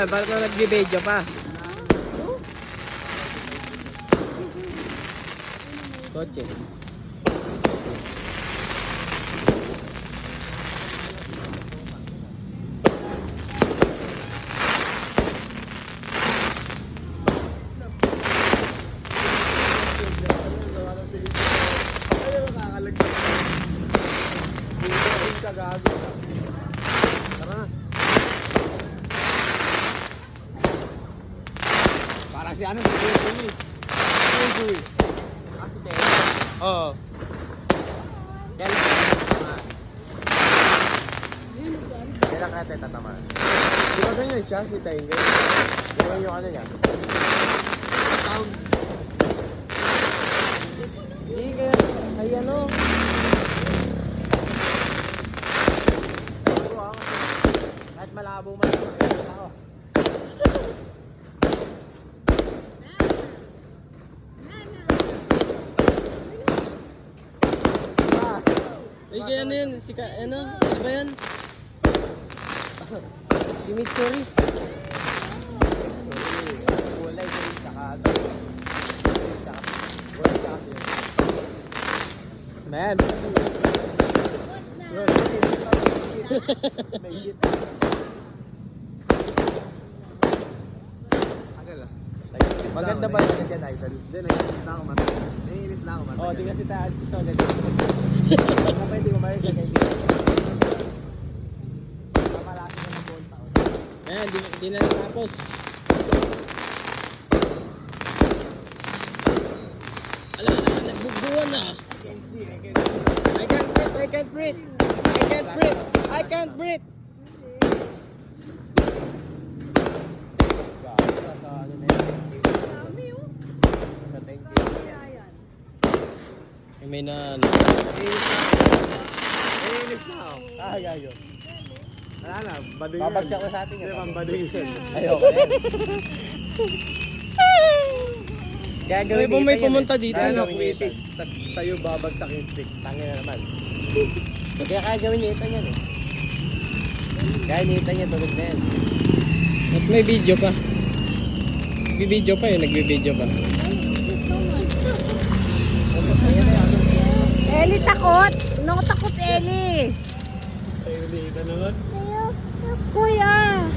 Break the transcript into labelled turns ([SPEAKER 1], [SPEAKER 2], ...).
[SPEAKER 1] Ah, ba't na nag-video pa? Kotse.
[SPEAKER 2] Para si ano, si Julie.
[SPEAKER 1] Ah, si Teo.
[SPEAKER 2] Oo.
[SPEAKER 1] Kailan ka tatamaan? Kailan ka tatamaan?
[SPEAKER 2] Di ba ganyan siya, si Tenge?
[SPEAKER 1] Ganyan yung ano niya.
[SPEAKER 2] Sound.
[SPEAKER 1] Hindi kaya, ay ano? Kahit malabo man ako.
[SPEAKER 3] Ay, kaya ano yun? Si ano? Ano ba yan?
[SPEAKER 1] Si Mitsuri. Kulay ko rin tsaka kulay tsaka man.
[SPEAKER 2] Maganda ba yun dyan, Idol? Hindi, naiinis na ako matay. Naiinis na ako matay.
[SPEAKER 1] Oh, di kasi taas ito. Pwede umalis ka kayo. Papalaki ka ng buong taon.
[SPEAKER 3] Ayan, di na natapos. Ala, nagbugbuwan na. I can't breathe, I can't breathe. I can't breathe, I can't breathe. May na ano.
[SPEAKER 2] Naiinis na ako.
[SPEAKER 1] Ah, gayo.
[SPEAKER 2] Wala na, baduy yan.
[SPEAKER 1] Babagsak ko sa atin.
[SPEAKER 2] Hindi, pambaduy yan.
[SPEAKER 1] Ayoko yan. Kaya
[SPEAKER 3] May
[SPEAKER 1] gawin
[SPEAKER 3] may pumunta dito.
[SPEAKER 2] Kaya
[SPEAKER 1] Ano,
[SPEAKER 2] nung itis, tas sa'yo babagsak yung stick.
[SPEAKER 1] Tangin na naman. Kaya gawin niya ito yan eh. Kaya nita niya tulog na yan.
[SPEAKER 3] At may video pa. Bibideo pa yun, nagbibideo pa.
[SPEAKER 4] Eli, takot! No, takot, Eli!
[SPEAKER 2] Sa'yo dito naman.
[SPEAKER 4] Kuya!